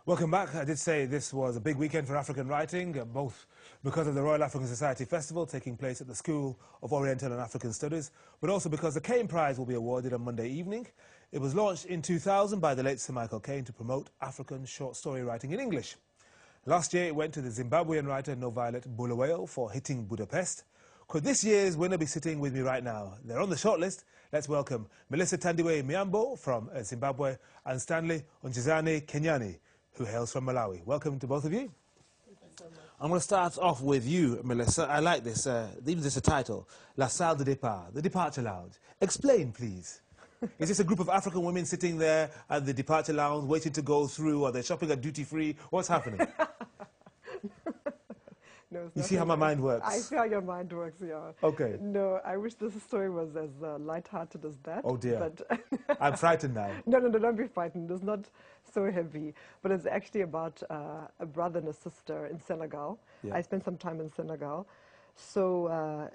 Welcome back. I did say this was a big weekend for African writing, both because of the Royal African Society Festival taking place at the School of Oriental and African Studies, but also because the Caine Prize will be awarded on Monday evening. It was launched in 2000 by the late Sir Michael Caine to promote African short story writing in English. Last year it went to the Zimbabwean writer No Violet Bulawayo for Hitting Budapest. Could this year's winner be sitting with me right now? They're on the shortlist. Let's welcome Melissa Tandiwe Myambo from Zimbabwe and Stanley Kenani, who hails from Malawi. Welcome to both of you. I'm going to start off with you, Melissa. I like this. Even this is a title, La Salle de Départ, the departure lounge. Explain, please. Is this a group of African women sitting there at the departure lounge waiting to go through? Are they shopping at duty free? What's happening? No, you see how my mind works? I see how your mind works, yeah. Okay. No, I wish this story was as light-hearted as that. Oh, dear. But I'm frightened now. No, don't be frightened. It's not so heavy. But it's actually about a brother and a sister in Senegal. Yeah. I spent some time in Senegal. So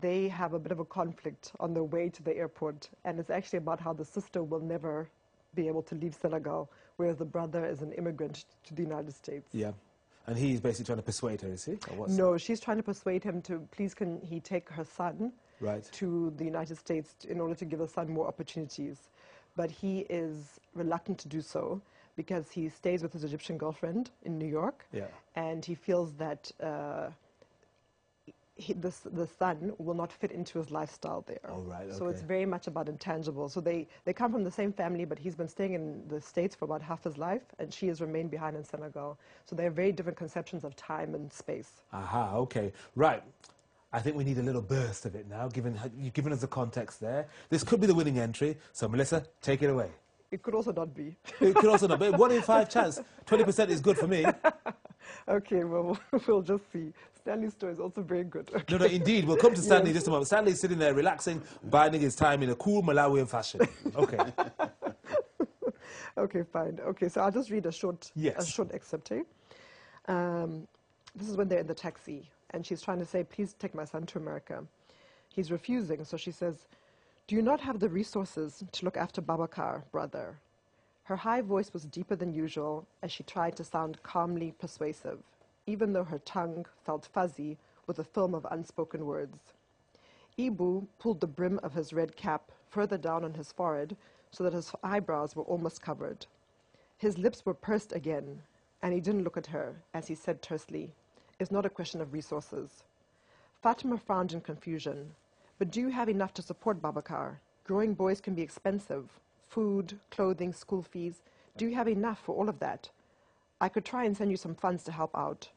they have a bit of a conflict on their way to the airport. And it's actually about how the sister will never be able to leave Senegal, whereas the brother is an immigrant to the United States. Yeah. And he's basically trying to persuade her, is he? No, she's trying to persuade him to, please can he take her son to the United States in order to give the son more opportunities. But he is reluctant to do so because he stays with his Egyptian girlfriend in New York. Yeah. And he feels that the son will not fit into his lifestyle there. Oh, right, okay. So it's very much about intangibles. So they come from the same family, but he's been staying in the States for about half his life, and she has remained behind in Senegal. So they have very different conceptions of time and space. Aha, okay. Right. I think we need a little burst of it now, you've given us the context there. This could be the winning entry, so Melissa, take it away. It could also not be. It could also not be. 1 in 5 chance. 20% is good for me. Okay, well, we'll just see. Stanley's story is also very good. Okay. No, indeed. We'll come to Stanley in just a moment. Stanley's sitting there relaxing, biding his time in a cool Malawian fashion. Okay. Okay, fine. Okay, so I'll just read a short excerpt here. This is when they're in the taxi, and she's trying to say, please take my son to America. He's refusing, so she says, do you not have the resources to look after Babacar, brother? Her high voice was deeper than usual as she tried to sound calmly persuasive, even though her tongue felt fuzzy with a film of unspoken words. Ibu pulled the brim of his red cap further down on his forehead so that his eyebrows were almost covered. His lips were pursed again, and he didn't look at her as he said tersely, it's not a question of resources. Fatima frowned in confusion. But do you have enough to support Babacar? Growing boys can be expensive. Food, clothing, school fees. Do you have enough for all of that? I could try and send you some funds to help out.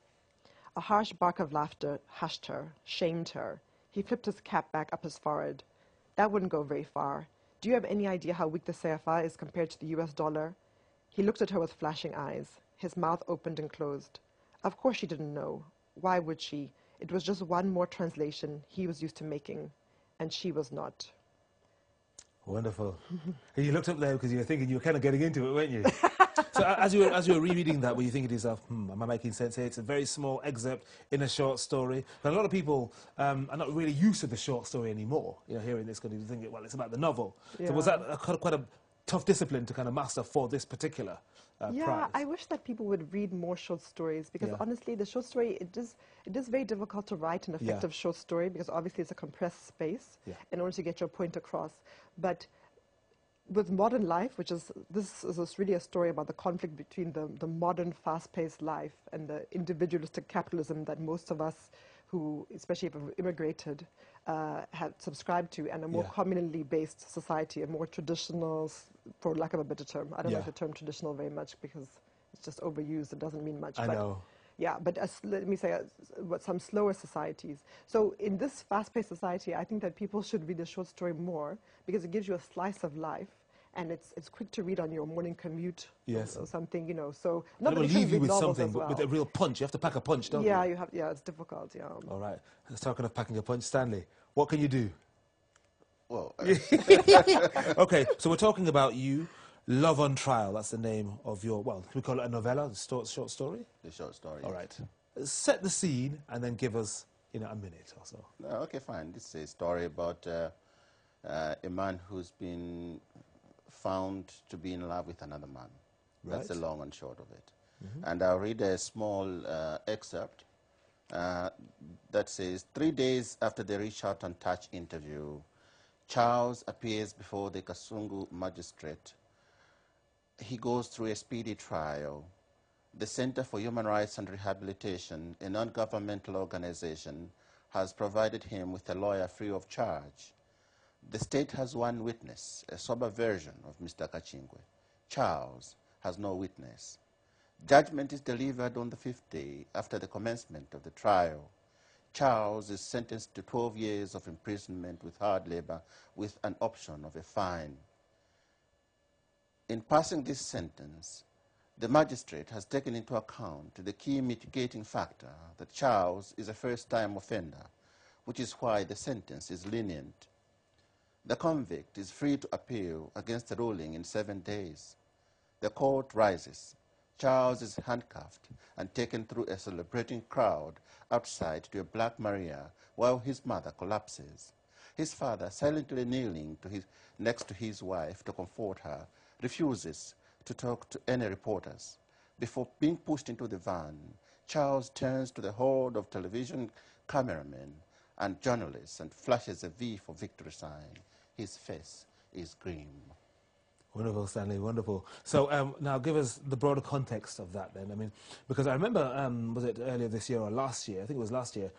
A harsh bark of laughter hushed her, shamed her. He flipped his cap back up his forehead. That wouldn't go very far. Do you have any idea how weak the CFA is compared to the US dollar? He looked at her with flashing eyes. His mouth opened and closed. Of course she didn't know. Why would she? It was just one more translation he was used to making. And she was not. Wonderful. And you looked up there because you were thinking you were kind of getting into it, weren't you? So as you were rereading that, were you thinking to yourself, am I making sense here? It's a very small excerpt in a short story. But a lot of people are not really used to the short story anymore. You know, hearing this, going to think, well, it's about the novel. Yeah. So was that quite a tough discipline to kind of master for this particular prize? I wish that people would read more short stories because honestly, the short story, it is very difficult to write an effective short story because obviously it's a compressed space in order to get your point across. But with modern life, this is really a story about the conflict between the modern fast-paced life and the individualistic capitalism that most of us who, especially if we've immigrated, have subscribed to, and a more communally based society, a more traditional, for lack of a better term. I don't like the term traditional very much because it's just overused. It doesn't mean much. I know. Yeah, but let me say some slower societies. So in this fast-paced society, I think that people should read the short story more because it gives you a slice of life. And it's quick to read on your morning commute or something, you know. So not that it will leave you with something, but with a real punch. You have to pack a punch, don't you? Yeah, it's difficult, yeah. All right. Let's talk of packing a punch. Stanley, what can you do? Well... Okay, so we're talking about you. Love on Trial, that's the name of your, well, can we call it a novella, a short story? The short story. All right. Set the scene and then give us, a minute or so. Okay, fine. This is a story about a man who's been found to be in love with another man. Right. That's the long and short of it. And I'll read a small excerpt that says, 3 days after the Reach Out and Touch interview, Charles appears before the Kasungu magistrate. He goes through a speedy trial. The Center for Human Rights and Rehabilitation, a non-governmental organization, has provided him with a lawyer free of charge. The state has one witness, a sober version of Mr. Kachingwe. Charles has no witness. Judgment is delivered on the 5th day after the commencement of the trial. Charles is sentenced to 12 years of imprisonment with hard labor with an option of a fine. In passing this sentence, the magistrate has taken into account the key mitigating factor that Charles is a first-time offender, which is why the sentence is lenient. The convict is free to appeal against the ruling in 7 days. The court rises. Charles is handcuffed and taken through a celebrating crowd outside to a Black Maria while his mother collapses. His father, silently kneeling next to his wife to comfort her, refuses to talk to any reporters. Before being pushed into the van, Charles turns to the horde of television cameramen and journalists and flashes a V for victory sign. His face is grim. Wonderful, Stanley, wonderful. So now give us the broader context of that then. I mean, because I remember, was it earlier this year or last year? I think it was last year.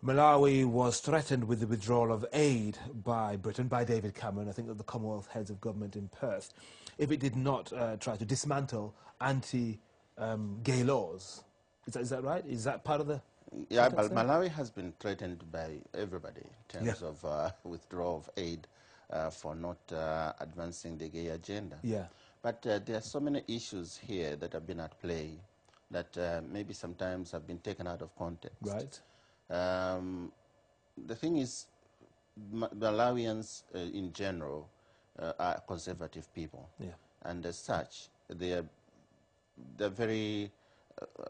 Malawi was threatened with the withdrawal of aid by Britain, by David Cameron, I think that the Commonwealth Heads of Government in Perth, if it did not try to dismantle anti-gay laws. Is that right? Is that part of the... Yeah, but Malawi has been threatened by everybody in terms of withdrawal of aid for not advancing the gay agenda. Yeah. But there are so many issues here that have been at play that maybe sometimes have been taken out of context. Right. The thing is, Malawians in general are conservative people. Yeah. And as such, they're very,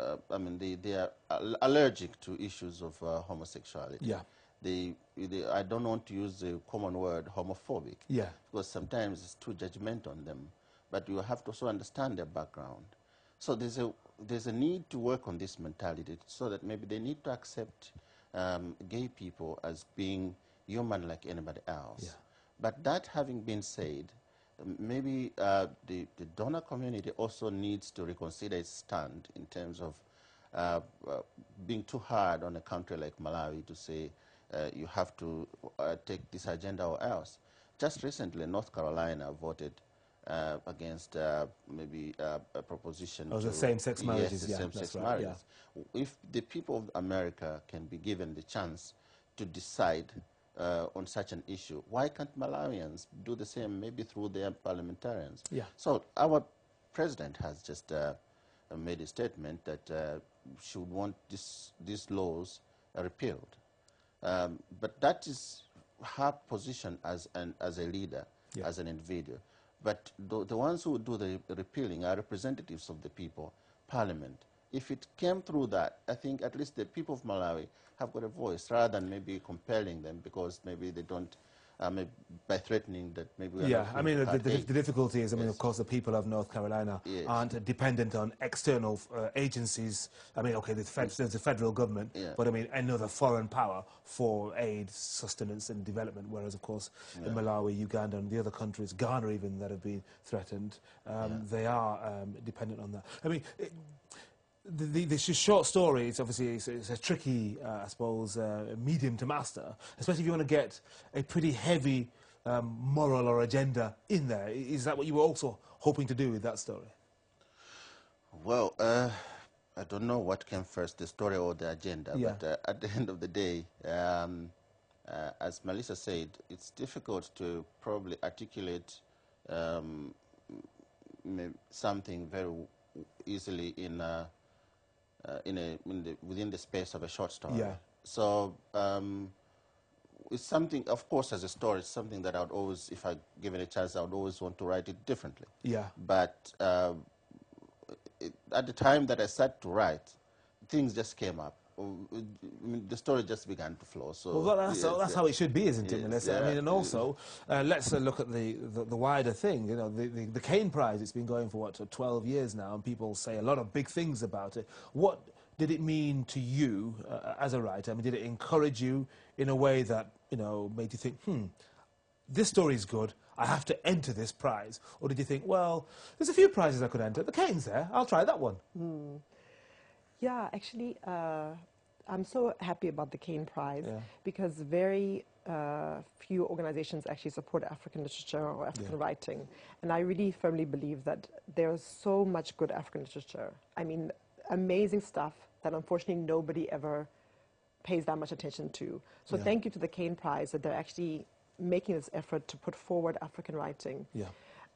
they are allergic to issues of homosexuality. Yeah. I don't want to use the common word homophobic. Yeah. Because sometimes it's too judgmental on them. But you have to also understand their background. So there's a need to work on this mentality so that maybe they need to accept gay people as being human like anybody else. Yeah. But that having been said, maybe the donor community also needs to reconsider its stand in terms of being too hard on a country like Malawi to say you have to take this agenda or else. Just recently, North Carolina voted against maybe a proposition to the same-sex marriages. Yes, the same-sex marriages. Yeah. If the people of America can be given the chance to decide on such an issue, why can't Malawians do the same, maybe through their parliamentarians? Yeah. So our president has just made a statement that she would want these laws repealed. But that is her position as a leader, as an individual. But the ones who do the repealing are representatives of the people, parliament. If it came through that, I think at least the people of Malawi have got a voice rather than maybe compelling them because maybe they don't, by threatening that maybe... Yeah, I mean, the difficulty is, I mean, of course, the people of North Carolina aren't dependent on external agencies. I mean, okay, there's the federal government, but I mean, another foreign power for aid, sustenance and development, whereas, of course, in Malawi, Uganda and the other countries, Ghana even, that have been threatened, they are dependent on that. I mean... The short story, it's obviously it's a tricky, I suppose, medium to master, especially if you want to get a pretty heavy moral or agenda in there. Is that what you were also hoping to do with that story? Well, I don't know what came first, the story or the agenda, but at the end of the day, as Melissa said, it's difficult to probably articulate something very easily within the space of a short story. Yeah. So it's something, of course, as a story, it's something that I would always, if I given a chance, I would always want to write it differently. Yeah. But at the time that I sat to write, things just came up. the story just began to flow. So well, that's how it should be, isn't it, Melissa? Yeah. I mean, and also, let's look at the wider thing. You know, the Caine Prize, it's been going for, what, 12 years now, and people say a lot of big things about it. What did it mean to you as a writer? I mean, did it encourage you in a way that, you know, made you think, this story is good, I have to enter this prize? Or did you think, well, there's a few prizes I could enter, the Caine's there, I'll try that one? Yeah, actually, I'm so happy about the Caine Prize because very few organizations actually support African literature or African writing. And I really firmly believe that there's so much good African literature. I mean, amazing stuff that unfortunately nobody ever pays that much attention to. So thank you to the Caine Prize that they're actually making this effort to put forward African writing.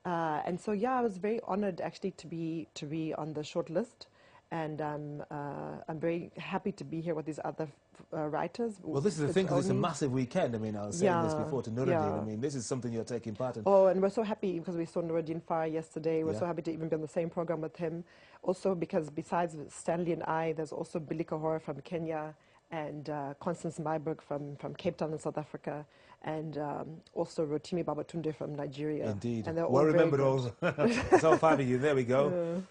And so, I was very honored actually to be on the short list. And I'm very happy to be here with these other writers. Well, this is the thing, because it's a massive weekend. I mean, I was saying this before to Nuruddin. I mean, this is something you're taking part in. Oh, and we're so happy because we saw Nuruddin Farah yesterday. We're so happy to even be on the same program with him. Also, because besides Stanley and I, there's also Billy Kahora from Kenya and Constance Myberg from Cape Town in South Africa, and also Rotimi Babatunde from Nigeria. Indeed. And they're all well remembered all. It's all five of you. There we go.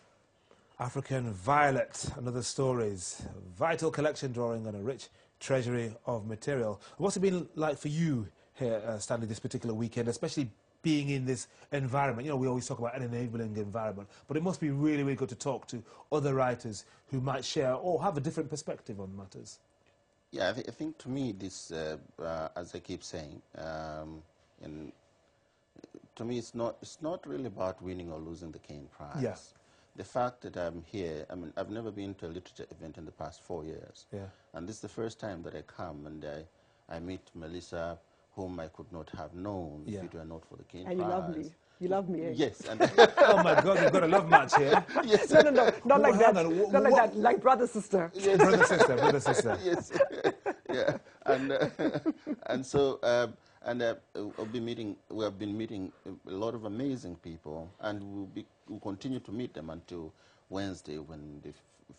African Violet and Other Stories. Vital collection drawing on a rich treasury of material. What's it been like for you here, Stanley, this particular weekend, especially being in this environment? You know, we always talk about an enabling environment, but it must be really, really good to talk to other writers who might share or have a different perspective on matters. Yeah, I think to me this, as I keep saying, and to me it's not really about winning or losing the Caine Prize. Yes. The fact that I'm here, I mean, I've never been to a literature event in the past 4 years. And this is the first time that I come and I meet Melissa, whom I could not have known if it were not for the Caine Prize. And you love me. You love me, eh? Yes. And oh my God, we've got a love match here. Yes. No, not like that. Not like that. Like brother sister. Yes. Brother sister. Yes. Yeah. And so we have been meeting a lot of amazing people, and we'll continue to meet them until Wednesday when the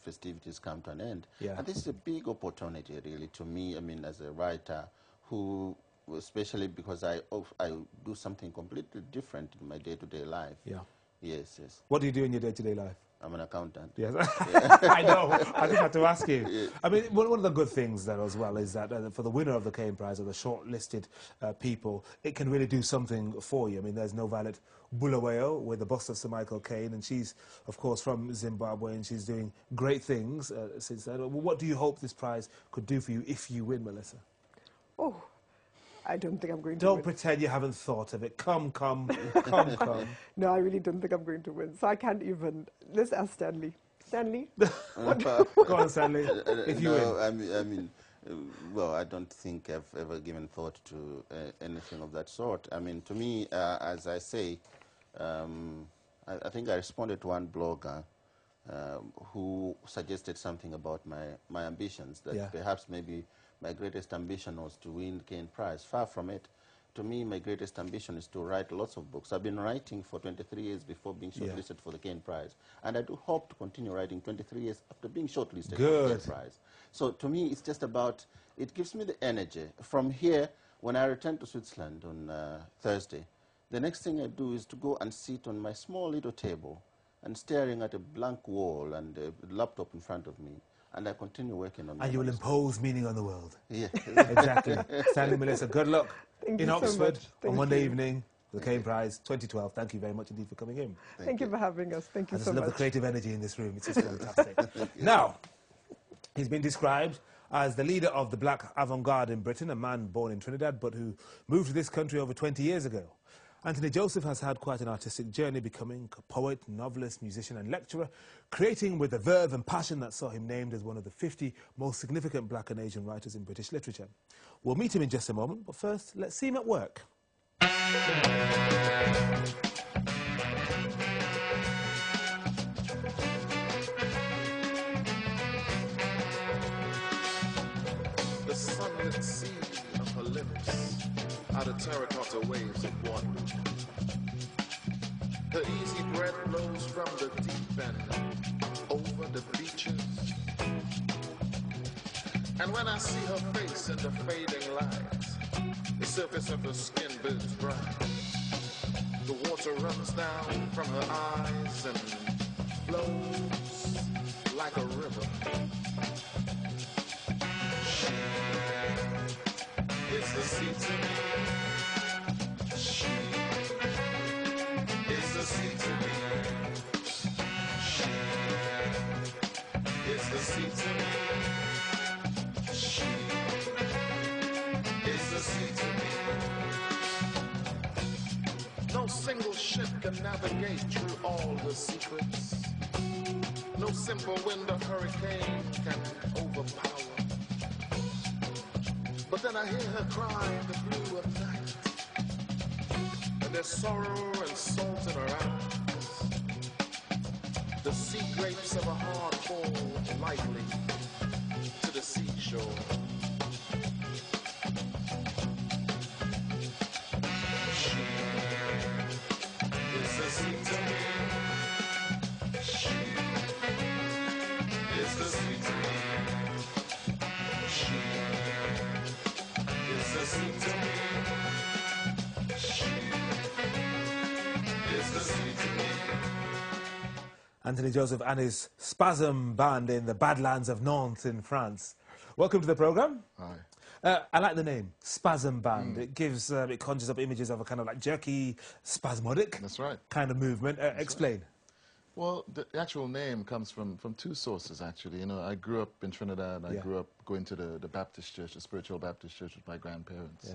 festivities come to an end. And this is a big opportunity, really, to me. I mean, as a writer who, especially because I do something completely different in my day-to-day life. Yes. What do you do in your day-to-day life? I'm an accountant. Yes, I know. I just had to ask you. I mean, one of the good things that as well is that for the winner of the Caine Prize or the shortlisted people, it can really do something for you. I mean, there's No Violet Bulawayo with the bust of Sir Michael Caine, and she's, of course, from Zimbabwe, and she's doing great things since then. What do you hope this prize could do for you if you win, Melissa? Oh, I don't think I'm going to win. Don't pretend you haven't thought of it. Come. No, I really don't think I'm going to win. So I can't even. Let's ask Stanley. Stanley? Go on, Stanley. If you win. I mean, well, I don't think I've ever given thought to anything of that sort. I mean, to me, as I say, I think I responded to one blogger who suggested something about my ambitions, that perhaps maybe my greatest ambition was to win the Caine Prize. Far from it. To me, my greatest ambition is to write lots of books. I've been writing for 23 years before being shortlisted for the Caine Prize. And I do hope to continue writing 23 years after being shortlisted for the Caine Prize. So to me, it's just about, it gives me the energy. From here, when I return to Switzerland on Thursday, the next thing I do is to go and sit on my small little table and staring at a blank wall and a laptop in front of me. And I continue working on it. And you will impose meaning on the world. Yeah. Exactly. Stanley, Melissa, good luck in Oxford on Monday evening, the Caine Prize 2012. Thank you very much indeed for coming in. Thank you for having us. Thank you so much. I just love the creative energy in this room. It's just fantastic. Now, he's been described as the leader of the black avant-garde in Britain, a man born in Trinidad but who moved to this country over 20 years ago. Anthony Joseph has had quite an artistic journey, becoming a poet, novelist, musician and lecturer, creating with the verve and passion that saw him named as one of the 50 most significant black and Asian writers in British literature. We'll meet him in just a moment, but first, let's see him at work. The sunlit sea of her lips are the terracotta waves of wonder. Her easy breath blows from the deep end over the beaches. And when I see her face in the fading light, the surface of her skin burns bright. The water runs down from her eyes and flows like a river. She is the sea to me. She is the sea to me. She is the sea to me. She is the sea to me. No single ship can navigate through all the secrets. No simple wind or hurricane can overpower. But then I hear her cry in the blue of night. And there's sorrow and salt in her eyes. The sea grapes of her heart fall lightly to the seashore. She is the sea to me. She is the sea to me. She is the sea to me. She is the sea to me. Anthony Joseph and his Spasm Band in the Badlands of Nantes in France. Welcome to the programme. Hi. I like the name, Spasm Band. It gives, it conjures up images of a kind of like jerky, spasmodic That's right. kind of movement. Explain. Well, the actual name comes from two sources, actually. You know, I grew up in Trinidad. I grew up going to the Baptist church, the spiritual Baptist church with my grandparents. Yeah.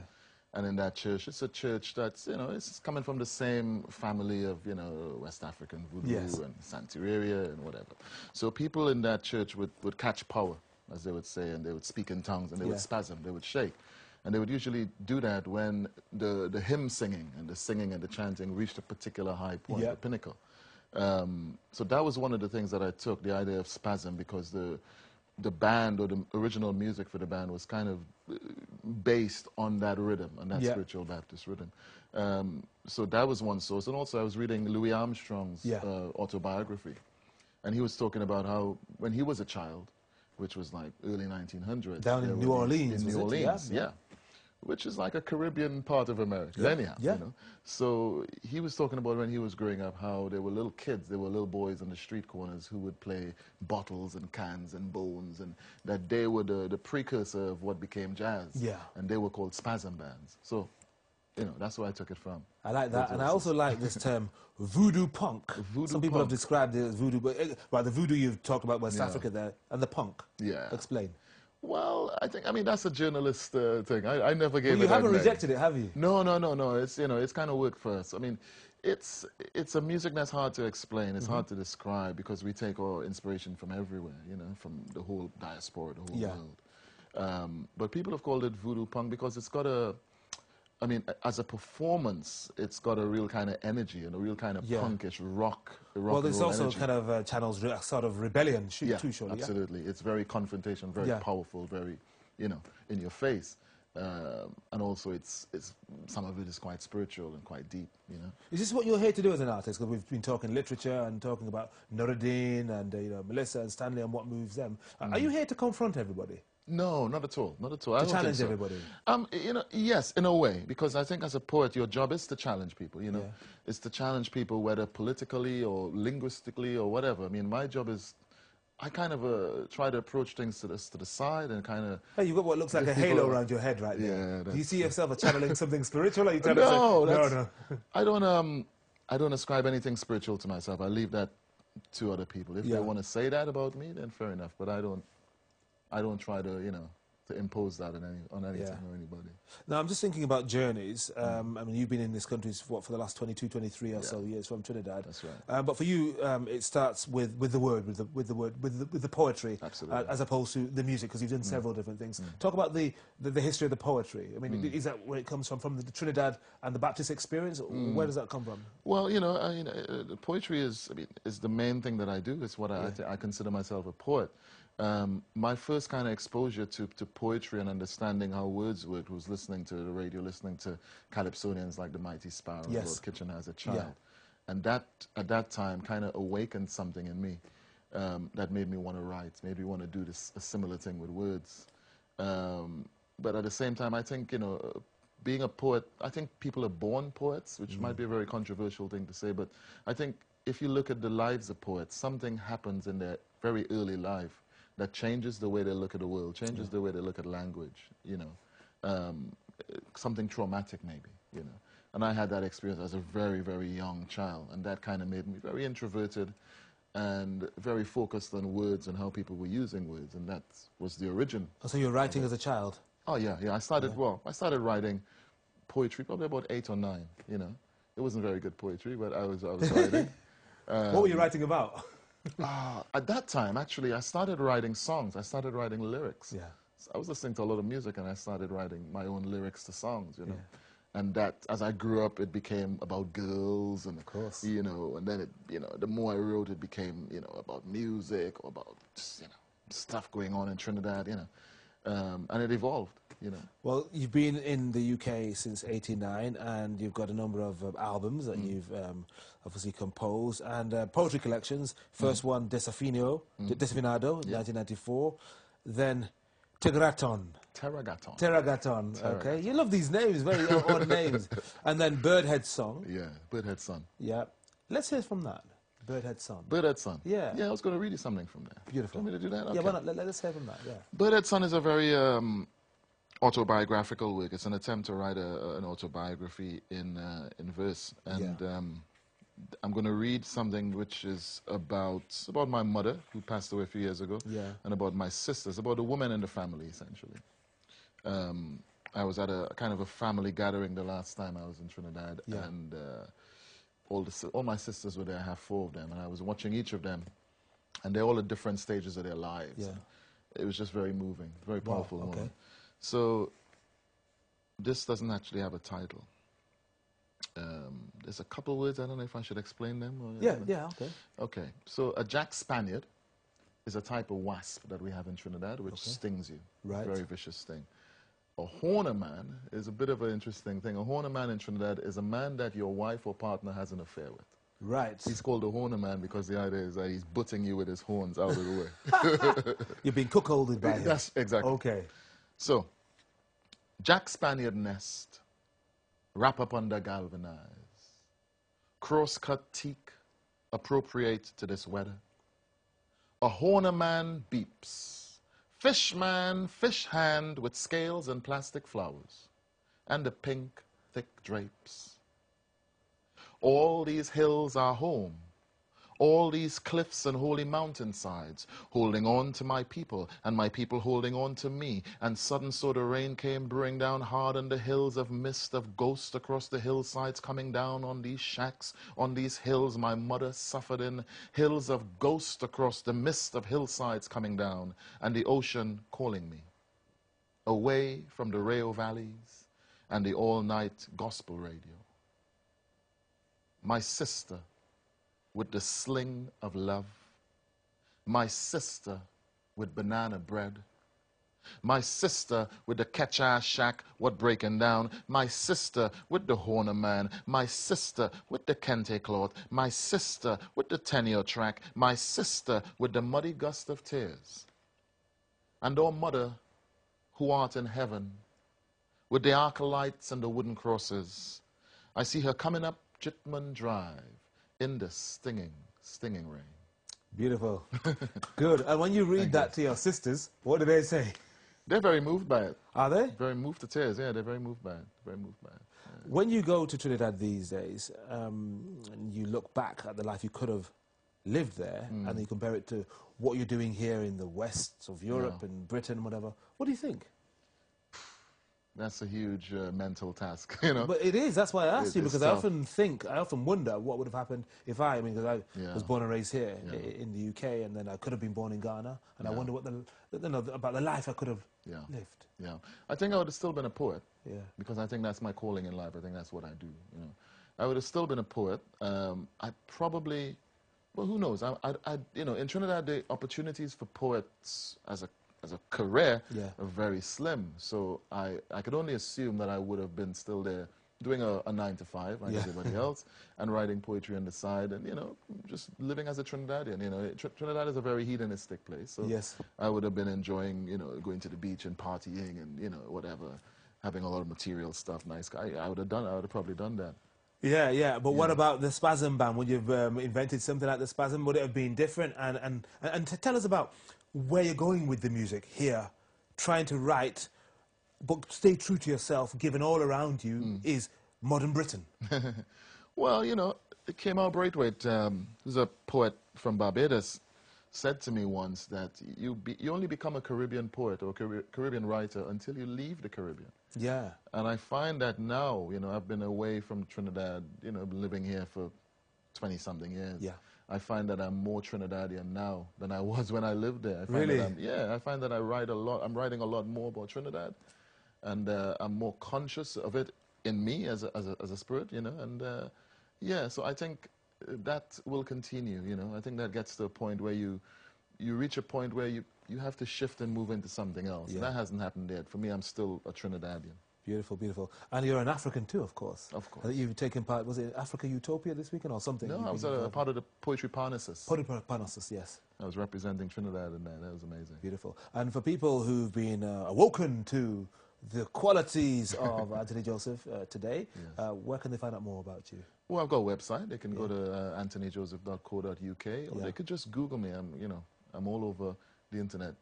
And in that church, it's a church that's, you know, it's coming from the same family of, you know, West African voodoo and Santeria and whatever. So people in that church would catch power, as they would say, and they would speak in tongues, and they would spasm, they would shake. And they would usually do that when the hymn singing and the chanting reached a particular high point, the pinnacle. So that was one of the things that I took, the idea of spasm, because the band, or the original music for the band, was kind of based on that rhythm, on that spiritual Baptist rhythm. So that was one source. And also I was reading Louis Armstrong's autobiography. And he was talking about how when he was a child, which was like early 1900s. Down in New Orleans. In New Orleans, which is like a Caribbean part of America, anyhow. You know? So he was talking about when he was growing up how there were little kids, there were little boys on the street corners who would play bottles and cans and bones, and that they were the precursor of what became jazz. And they were called spasm bands. So, you know, that's where I took it from. I like that, and I also like this term, voodoo punk. Some people have described it as voodoo, but the voodoo you've talked about West Africa there, and the punk. Explain. Well, I mean, that's a journalist thing. I never gave it that name. You haven't rejected it, have you? No. It's, you know, it's kind of worked for us. I mean, it's a music that's hard to explain. It's hard to describe because we take our inspiration from everywhere, you know, from the whole diaspora, the whole world. But people have called it voodoo punk because it's got a, I mean, as a performance, it's got a real kind of energy and a real kind of punkish rock. Well, there's also energy. Kind of channels sort of rebellion too, surely. Absolutely. It's very confrontational, very powerful, very, you know, in your face. And also, it's some of it is quite spiritual and quite deep, you know. Is this what you're here to do as an artist? Because we've been talking literature and talking about Nuruddin and you know, Melissa and Stanley and what moves them. Are you here to confront everybody? No, not at all. Not at all. To challenge everybody? You know, yes, in a way, because I think as a poet, your job is to challenge people, you know. It's to challenge people, whether politically or linguistically or whatever. I mean, my job is, I kind of try to approach things to the side and kind of... Hey, you've got what looks like a halo around your head right there. Do you see yourself as channeling something spiritual? Or are you trying to say, no. I don't ascribe anything spiritual to myself. I leave that to other people. If they want to say that about me, then fair enough. But I don't try to, you know, to impose that on anything or anybody. Now, I'm just thinking about journeys. I mean, you've been in this country for the last 22, 23 or so years from Trinidad. That's right. But for you, it starts with the word, with the poetry, as opposed to the music, because you've done several different things. Talk about the history of the poetry. I mean, is that where it comes from the Trinidad and the Baptist experience? Where does that come from? Well, you know, the poetry is the main thing that I do. It's what I consider myself a poet. My first kind of exposure to poetry and understanding how words worked was listening to the radio, listening to calypsonians like the Mighty Sparrow and Lord Kitchener as a child. And that, at that time, kind of awakened something in me that made me want to write, made me want to do a similar thing with words. But at the same time, I think, you know, being a poet, I think people are born poets, which might be a very controversial thing to say, but I think if you look at the lives of poets, something happens in their very early life that changes the way they look at the world, changes the way they look at language, you know. Something traumatic maybe, you know. And I had that experience as a very, very young child, and that kind of made me very introverted and very focused on words and how people were using words, and that was the origin. Oh, so you were writing as a child? Oh, yeah, yeah. I started writing poetry probably about 8 or 9, you know. It wasn't very good poetry, but I was writing. What were you writing about? At that time, actually, I started writing songs. I started writing lyrics. Yeah. So I was listening to a lot of music, and I started writing my own lyrics to songs, you know. Yeah. And that, as I grew up, it became about girls, and, of course, you know, and then it, you know, the more I wrote, it became, you know, about music, or about just, you know, stuff going on in Trinidad, you know. And it evolved, you know. Well, you've been in the UK since '89, and you've got a number of albums that you've obviously composed, and poetry collections. First one, Desafinado, 1994. Then Terragaton. Okay. You love these names, very odd names. And then Birdhead Song. Yeah, Birdhead Son. Yeah. Let's hear from that. Birdhead Son. Birdhead Son. Yeah. Yeah, I was going to read you something from there. Beautiful. Want me to do that? Okay. Yeah, why not? Let's hear from that, yeah. Birdhead Son is a very autobiographical work. It's an attempt to write an autobiography in verse. And I'm going to read something which is about my mother, who passed away a few years ago, and about my sisters, about a woman in the family, essentially. I was at a kind of a family gathering the last time I was in Trinidad, and all my sisters were there. I have 4 of them, and I was watching each of them, and they're all at different stages of their lives. Yeah. It was just very moving, very powerful moment. So this doesn't actually have a title. There's a couple words, I don't know if I should explain them. Or okay. Okay, so a Jack Spaniard is a type of wasp that we have in Trinidad which stings you. Right. Very vicious sting. A horner man is a bit of an interesting thing. A horner man in Trinidad is a man that your wife or partner has an affair with. Right. He's called a horner man because the idea is that he's butting you with his horns out of the way. You're being cuckolded by him. That's exactly. Okay. So, Jack Spaniard nest, wrap up under galvanize, cross-cut teak, appropriate to this weather. A horner man beeps. Fish man, fish hand with scales and plastic flowers, and the pink, thick drapes. All these hills are home, all these cliffs and holy mountainsides, holding on to my people, and my people holding on to me. And sudden so the rain came, bring down hard on the hills of mist of ghosts across the hillsides, coming down on these shacks, on these hills my mother suffered in, hills of ghosts across the mist of hillsides coming down, and the ocean calling me, away from the Rio valleys and the all-night gospel radio. My sister, with the sling of love, my sister with banana bread, my sister with the catch-ass shack, what breaking down, my sister with the horner man, my sister with the kente cloth, my sister with the tenure track, my sister with the muddy gust of tears. And oh mother, who art in heaven, with the arclights and the wooden crosses, I see her coming up Chitman Drive, in the stinging rain. Beautiful. Good. And when you read that to your sisters, what do they say? They're very moved by it. Are they? Very moved to tears, yeah, they're very moved by it. Very moved by it. Yeah. When you go to Trinidad these days, and you look back at the life you could have lived there, and you compare it to what you're doing here in the west of Europe and Britain, whatever, what do you think? That's a huge mental task, you know. But it is. That's why I asked you, because tough. I often wonder what would have happened if because I was born and raised here in the UK, and then I could have been born in Ghana, and I wonder what about the life I could have lived. Yeah, I think I would have still been a poet. Yeah, because I think that's my calling in life. I think that's what I do. You know, I would have still been a poet. I probably, well, who knows? You know, in Trinidad, the opportunities for poets as a career are very slim. So I could only assume that I would have been still there, doing a 9-to-5 like everybody else, and writing poetry on the side, and, you know, just living as a Trinidadian. You know, Trinidad is a very hedonistic place, so I would have been enjoying, you know, going to the beach and partying and, you know, whatever, having a lot of material stuff, nice. I would have probably done that. Yeah, yeah. But what about the Spasm Band? Would you have invented something like the Spasm? Would it have been different? And tell us about where you're going with the music here, trying to write, but stay true to yourself, given all around you is modern Britain. Well, you know, it came out Braithwaite, who's a poet from Barbados, said to me once that you only become a Caribbean poet or Caribbean writer until you leave the Caribbean. Yeah. And I find that now, you know, I've been away from Trinidad, you know, living here for 20-something years. Yeah. I find that I'm more Trinidadian now than I was when I lived there. I find that I find that I write a lot. I'm writing a lot more about Trinidad, and I'm more conscious of it in me as a spirit, you know. And yeah, so I think that will continue, you know. I think that gets to a point where you reach a point where you have to shift and move into something else. Yeah. That hasn't happened yet. For me, I'm still a Trinidadian. Beautiful, beautiful. And you're an African too, of course. Of course. You've taken part, was it Africa Utopia this weekend or something? No, I was part of the Poetry Parnassus. Poetry Parnassus, yes. I was representing Trinidad in that. That was amazing. Beautiful. And for people who've been awoken to the qualities of Anthony Joseph today, where can they find out more about you? Well, I've got a website. They can go to anthonyjoseph.co.uk, or they could just Google me. I'm all over the internet.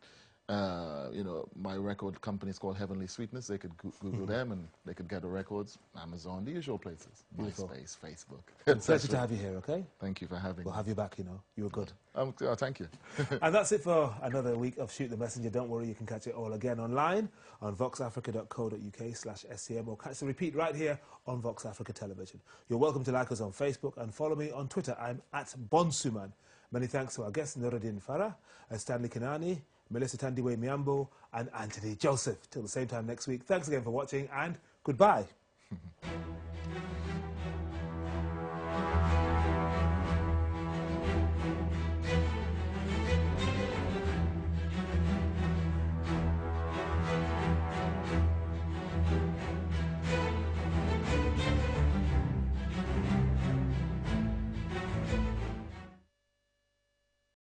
You know, my record company is called Heavenly Sweetness. They could Google them, and they could get the records. Amazon, the usual places. Beautiful. MySpace, Facebook. It's a pleasure to have you here, okay? Thank you for having me. We'll have you back, you know. You were good. Thank you. And that's it for another week of Shoot the Messenger. Don't worry, you can catch it all again online on voxafrica.co.uk/SCM, or catch the repeat right here on Vox Africa Television. You're welcome to like us on Facebook and follow me on Twitter. I'm at Bonsuman. Many thanks to our guests, Nuruddin Farah and Stanley Kenani, Melissa Tandiwe Myambo, and Anthony Joseph. Till the same time next week, thanks again for watching, and goodbye.